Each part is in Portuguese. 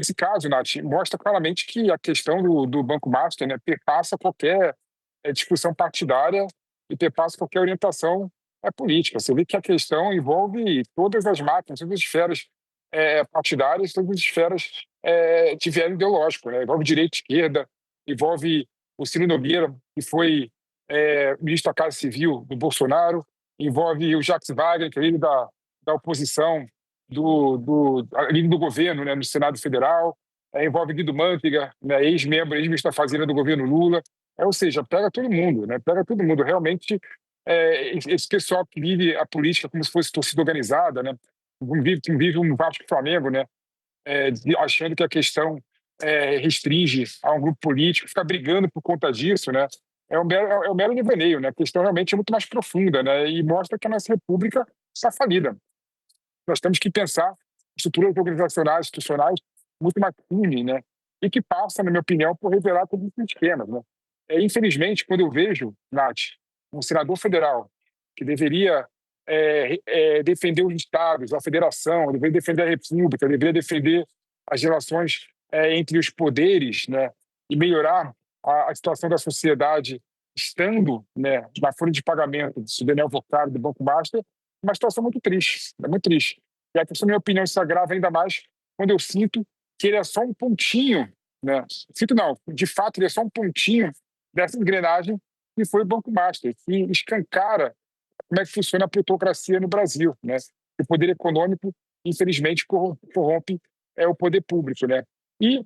Esse caso, Nath, mostra claramente que a questão do Banco Master, né, perpassa qualquer discussão partidária e perpassa qualquer orientação política. Você vê que a questão envolve todas as máquinas, todas as esferas partidárias, todas as esferas de viés ideológico, né? Envolve direita, esquerda, envolve o Ciro Nogueira, que foi ministro da Casa Civil do Bolsonaro, envolve o Jacques Wagner, que é líder da oposição líder do governo, né, no Senado Federal, envolve Guido Mantega, né, ex-membro, ex-ministro da Fazenda do governo Lula. Ou seja, pega todo mundo, né? Pega todo mundo. Realmente, esse pessoal que vive a política como se fosse torcida organizada, né? Que vive um Vasco e Flamengo, né? Achando que a questão restringe a um grupo político, fica brigando por conta disso, né? É um mero devaneio, né? A questão realmente é muito mais profunda, né? E mostra que a nossa república está falida. Nós temos que pensar estruturas organizacionais, institucionais muito mais firmes, né? E que passa, na minha opinião, por revelar todos esses esquemas, né? Infelizmente, quando eu vejo, Nath, um senador federal que deveria defender os estados, a federação, deveria defender a república, deveria defender as relações entre os poderes, né? E melhorar a situação da sociedade estando, né, na folha de pagamento do Daniel Vocaro, do Banco Master, uma situação muito triste, é muito triste. E a questão, na minha opinião, se agrava ainda mais quando eu sinto que ele é só um pontinho, né? Sinto não, de fato ele é só um pontinho dessa engrenagem que foi o Banco Master, que escancara como é que funciona a plutocracia no Brasil, né? O poder econômico, infelizmente, corrompe o poder público, né? E,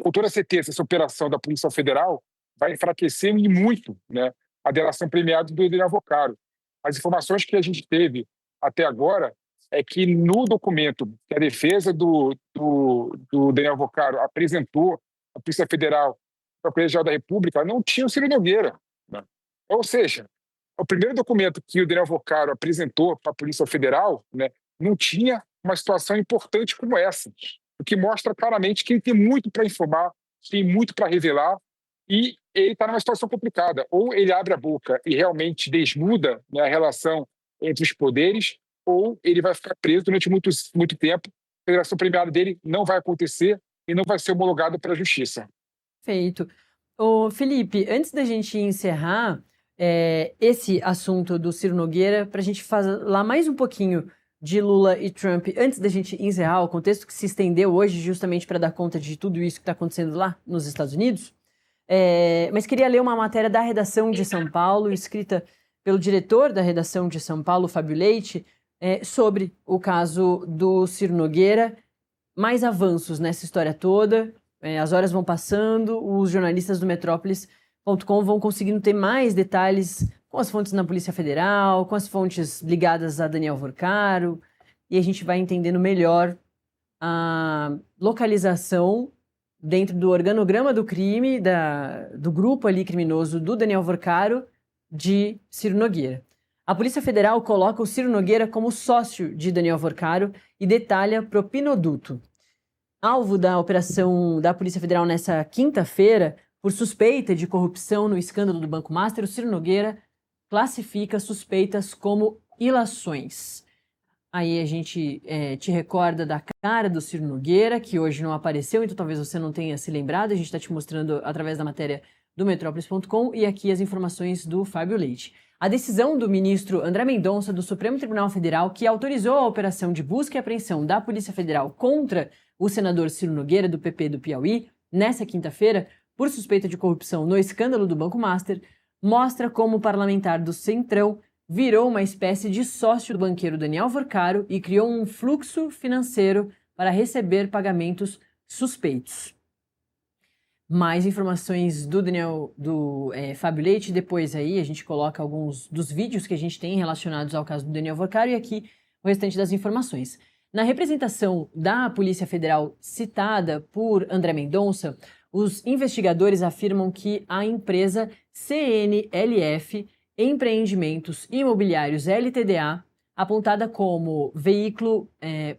com toda certeza, essa operação da Polícia Federal vai enfraquecer e muito, né, a delação premiada do Daniel Vocaro. As informações que a gente teve até agora é que no documento que a defesa do Daniel Vocaro apresentou à Polícia Federal, à Procuradoria-Geral da República, não tinha o Ciro Nogueira, né? Ou seja, o primeiro documento que o Daniel Vocaro apresentou para a Polícia Federal, né, não tinha uma situação importante como essa, o que mostra claramente que ele tem muito para informar, tem muito para revelar, e ele está numa situação complicada. Ou ele abre a boca e realmente desnuda, né, a relação entre os poderes, ou ele vai ficar preso durante muito tempo. A federação premiada dele não vai acontecer e não vai ser homologada pela Justiça. Perfeito. Ô, Felipe, antes da gente encerrar esse assunto do Ciro Nogueira, para a gente falar mais um pouquinho de Lula e Trump, antes da gente encerrar o contexto que se estendeu hoje justamente para dar conta de tudo isso que está acontecendo lá nos Estados Unidos, mas queria ler uma matéria da redação de São Paulo, escrita pelo diretor da redação de São Paulo, Fábio Leite, sobre o caso do Ciro Nogueira. Mais avanços nessa história toda, as horas vão passando, os jornalistas do Metrópolis.com vão conseguindo ter mais detalhes com as fontes na Polícia Federal, com as fontes ligadas a Daniel Vocaro, e a gente vai entendendo melhor a localização dentro do organograma do crime, do grupo ali criminoso do Daniel Vocaro, de Ciro Nogueira. A Polícia Federal coloca o Ciro Nogueira como sócio de Daniel Vocaro e detalha propinoduto. Alvo da operação da Polícia Federal nessa quinta-feira, por suspeita de corrupção no escândalo do Banco Master, o Ciro Nogueira classifica suspeitas como ilações. Aí a gente te recorda da cara do Ciro Nogueira, que hoje não apareceu, então talvez você não tenha se lembrado. A gente está te mostrando através da matéria do Metrópolis.com e aqui as informações do Fábio Leite. A decisão do ministro André Mendonça, do Supremo Tribunal Federal, que autorizou a operação de busca e apreensão da Polícia Federal contra o senador Ciro Nogueira, do PP do Piauí, nessa quinta-feira, por suspeita de corrupção no escândalo do Banco Master, mostra como o parlamentar do Centrão virou uma espécie de sócio do banqueiro Daniel Vocaro e criou um fluxo financeiro para receber pagamentos suspeitos. Mais informações do Fábio Leite, depois aí a gente coloca alguns dos vídeos que a gente tem relacionados ao caso do Daniel Vocaro e aqui o restante das informações. Na representação da Polícia Federal citada por André Mendonça, os investigadores afirmam que a empresa CNLF Empreendimentos Imobiliários LTDA, apontada como veículo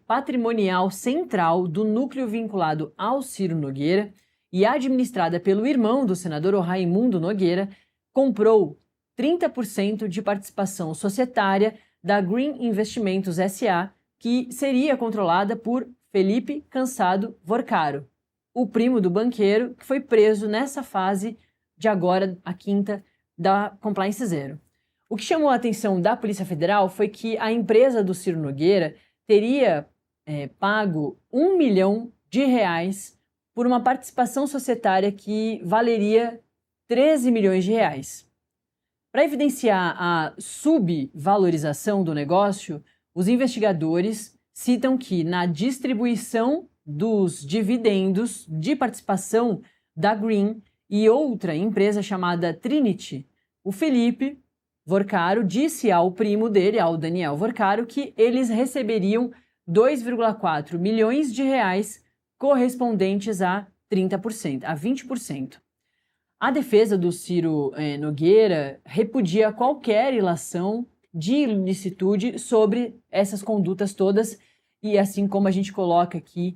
patrimonial central do núcleo vinculado ao Ciro Nogueira e administrada pelo irmão do senador Raimundo Nogueira, comprou 30% de participação societária da Green Investimentos S.A., que seria controlada por Felipe Cansado Vorcaro, o primo do banqueiro que foi preso nessa fase de agora, a quinta, da Compliance Zero. O que chamou a atenção da Polícia Federal foi que a empresa do Ciro Nogueira teria pago R$1 milhão por uma participação societária que valeria R$13 milhões. Para evidenciar a subvalorização do negócio, os investigadores citam que na distribuição dos dividendos de participação da Green e outra empresa chamada Trinity, o Felipe Vorcaro disse ao primo dele, ao Daniel Vorcaro, que eles receberiam R$2,4 milhões correspondentes a 30%, a 20%. A defesa do Ciro Nogueira repudia qualquer ilação de ilicitude sobre essas condutas todas e assim como a gente coloca aqui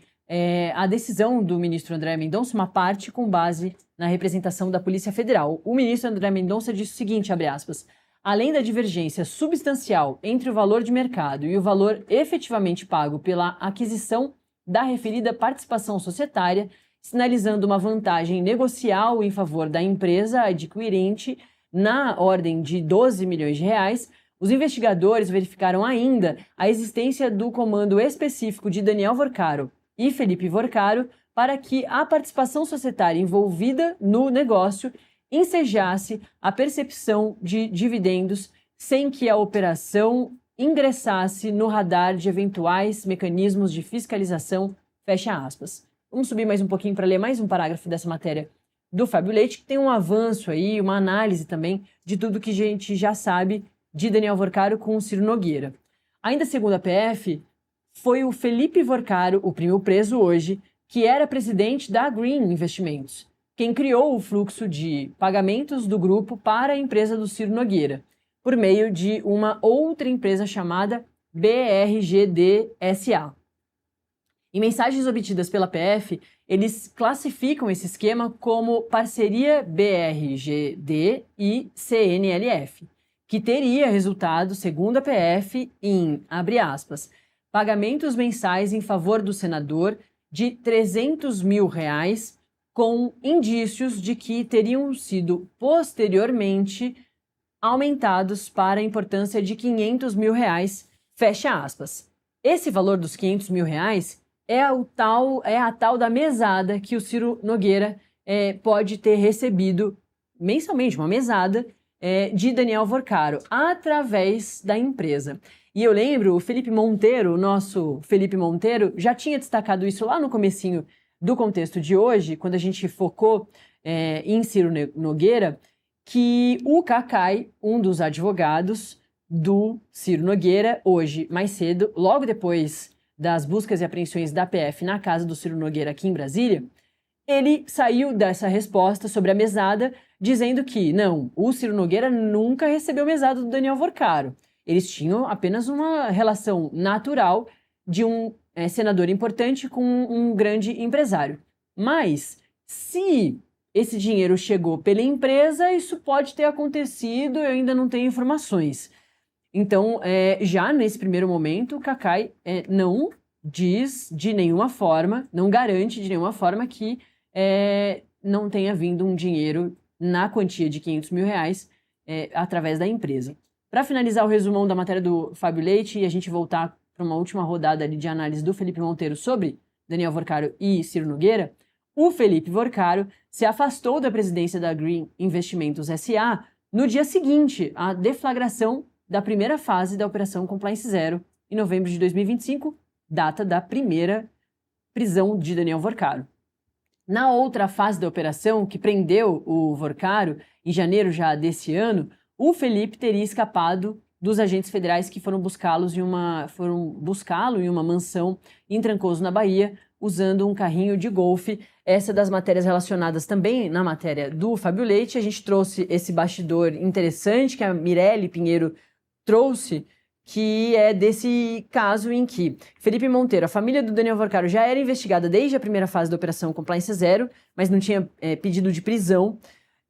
a decisão do ministro André Mendonça, uma parte com base na representação da Polícia Federal. O ministro André Mendonça disse o seguinte, abre aspas, além da divergência substancial entre o valor de mercado e o valor efetivamente pago pela aquisição da referida participação societária, sinalizando uma vantagem negocial em favor da empresa adquirente na ordem de R$12 milhões, os investigadores verificaram ainda a existência do comando específico de Daniel Vorcaro e Felipe Vorcaro para que a participação societária envolvida no negócio ensejasse a percepção de dividendos sem que a operação ingressasse no radar de eventuais mecanismos de fiscalização, fecha aspas. Vamos subir mais um pouquinho para ler mais um parágrafo dessa matéria do Fábio Leite, que tem um avanço aí, uma análise também de tudo que a gente já sabe de Daniel Vorcaro com o Ciro Nogueira. Ainda segundo a PF, foi o Felipe Vorcaro, o primo preso hoje, que era presidente da Green Investimentos, quem criou o fluxo de pagamentos do grupo para a empresa do Ciro Nogueira, por meio de uma outra empresa chamada BRGD SA. Em mensagens obtidas pela PF, eles classificam esse esquema como parceria BRGD e CNLF, que teria resultado, segundo a PF, em, abre aspas, pagamentos mensais em favor do senador de R$300 mil, com indícios de que teriam sido posteriormente aumentados para a importância de R$500 mil, fecha aspas. Esse valor dos R$500 mil é a tal da mesada que o Ciro Nogueira pode ter recebido mensalmente, uma mesada de Daniel Vorcaro, através da empresa. E eu lembro, o Felipe Monteiro, o nosso Felipe Monteiro, já tinha destacado isso lá no comecinho do contexto de hoje, quando a gente focou em Ciro Nogueira, que o Cacai, um dos advogados do Ciro Nogueira, hoje, mais cedo, logo depois das buscas e apreensões da PF na casa do Ciro Nogueira aqui em Brasília, ele saiu dessa resposta sobre a mesada, dizendo que, não, o Ciro Nogueira nunca recebeu mesada do Daniel Vorcaro. Eles tinham apenas uma relação natural de um senador importante com um grande empresário. Mas, se esse dinheiro chegou pela empresa, isso pode ter acontecido, eu ainda não tenho informações. Então, já nesse primeiro momento, o Cacai não diz de nenhuma forma, não garante de nenhuma forma que não tenha vindo um dinheiro na quantia de R$500 mil através da empresa. Para finalizar o resumão da matéria do Fábio Leite e a gente voltar para uma última rodada ali de análise do Felipe Monteiro sobre Daniel Vorcaro e Ciro Nogueira, o Felipe Vorcaro se afastou da presidência da Green Investimentos SA no dia seguinte à deflagração da primeira fase da Operação Compliance Zero, em novembro de 2025, data da primeira prisão de Daniel Vorcaro. Na outra fase da operação, que prendeu o Vorcaro, em janeiro já desse ano, o Felipe teria escapado dos agentes federais que foram buscá-lo em uma mansão em Trancoso, na Bahia, usando um carrinho de golfe. Essa é das matérias relacionadas também na matéria do Fábio Leite. A gente trouxe esse bastidor interessante que a Mirelle Pinheiro trouxe, que é desse caso em que Felipe Monteiro, a família do Daniel Vorcaro, já era investigada desde a primeira fase da Operação Compliance Zero, mas não tinha pedido de prisão.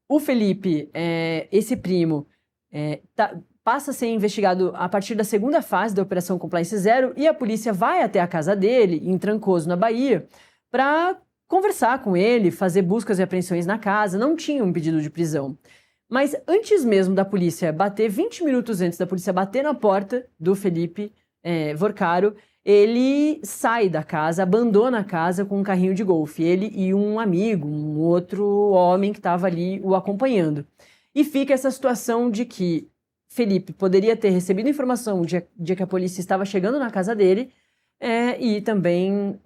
O Felipe, esse primo, passa a ser investigado a partir da segunda fase da Operação Compliance Zero e a polícia vai até a casa dele, em Trancoso, na Bahia, para conversar com ele, fazer buscas e apreensões na casa. Não tinha um pedido de prisão. Mas antes mesmo da polícia bater, 20 minutos antes da polícia bater na porta do Felipe Vorcaro, ele sai da casa, abandona a casa com um carrinho de golfe. Ele e um amigo, um outro homem que estava ali o acompanhando. E fica essa situação de que Felipe poderia ter recebido informação de que a polícia estava chegando na casa dele e também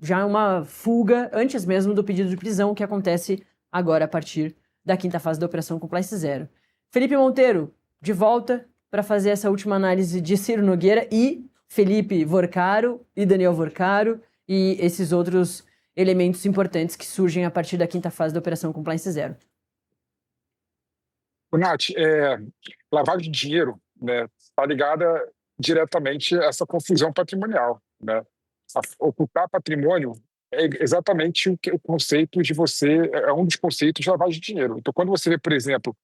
já uma fuga antes mesmo do pedido de prisão, que acontece agora a partir da quinta fase da Operação Compliance Zero. Felipe Monteiro, de volta para fazer essa última análise de Ciro Nogueira e Felipe Vorcaro e Daniel Vorcaro e esses outros elementos importantes que surgem a partir da quinta fase da Operação Compliance Zero. Nath, lavagem de dinheiro, né, está ligada diretamente a essa confusão patrimonial, né? Ocultar patrimônio é exatamente o conceito de é um dos conceitos de lavagem de dinheiro. Então, quando você vê, por exemplo,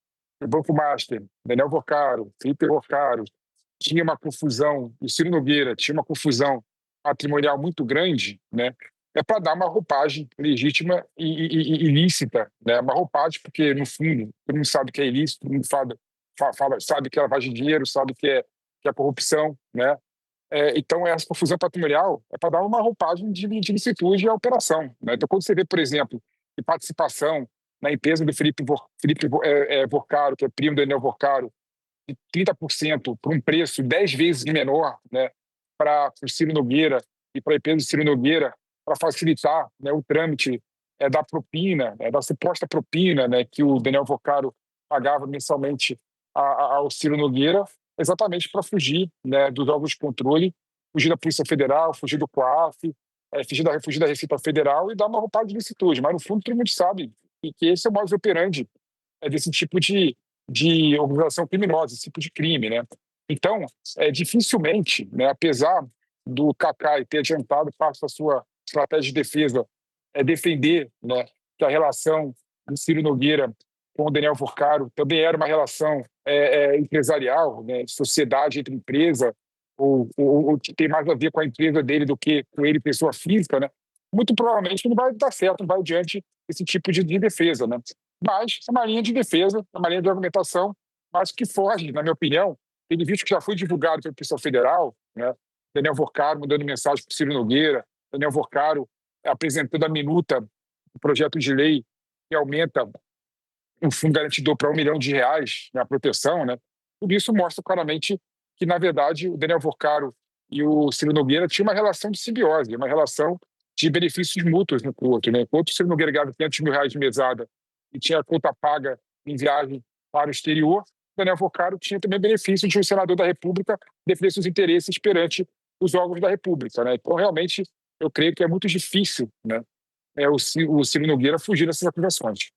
o Banco Master, Daniel Vorcaro, Felipe Vorcaro, tinha uma confusão, o Ciro Nogueira tinha uma confusão patrimonial muito grande, né? É para dar uma roupagem legítima e ilícita, né? Uma roupagem, porque, no fundo, todo mundo sabe que é ilícito, todo mundo sabe que é lavagem de dinheiro, sabe que é corrupção, né? Então, essa confusão patrimonial é para dar uma roupagem de ilicitude à operação, né? Então, quando você vê, por exemplo, de participação na empresa do Felipe Vorcaro, que é primo do Daniel Vorcaro, de 30% por um preço 10 vezes menor, né, para o Ciro Nogueira e para a empresa do Ciro Nogueira, para facilitar, né, o trâmite da propina, da suposta propina, né, que o Daniel Vorcaro pagava mensalmente ao Ciro Nogueira, exatamente para fugir, né, dos órgãos de controle, fugir da Polícia Federal, fugir do COAF, fugir da Receita Federal e dar uma roupagem de licitude. Mas, no fundo, todo mundo sabe que esse é o modus operandi desse tipo de organização criminosa, esse tipo de crime, né? Então, dificilmente, né, apesar do Cacai ter adiantado parte da sua estratégia de defesa, defender, né, que a relação do Ciro Nogueira com o Daniel Vorcaro também era uma relação empresarial, né, de sociedade entre empresa, ou que tem mais a ver com a empresa dele do que com ele, pessoa física, né? Muito provavelmente não vai dar certo, não vai adiante esse tipo de defesa, né? Mas é uma linha de defesa, é uma linha de argumentação, mas que foge, na minha opinião, tendo visto que já foi divulgado pela Polícia Federal, né? Daniel Vorcaro mandando mensagem para o Ciro Nogueira, Daniel Vorcaro apresentando a minuta do projeto de lei que aumenta o fundo garantidor para R$1 milhão na proteção, né? Tudo isso mostra claramente que, na verdade, o Daniel Vorcaro e o Ciro Nogueira tinham uma relação de simbiose, uma relação de benefícios mútuos no outro, né? Enquanto o Ciro Nogueira ganhava R$500 mil de mesada e tinha a conta paga em viagem para o exterior, Daniel Vorcaro tinha também benefício de um senador da República defender seus interesses perante os órgãos da República, né? Então, realmente, eu creio que é muito difícil, né, o Ciro Nogueira fugir dessas acusações.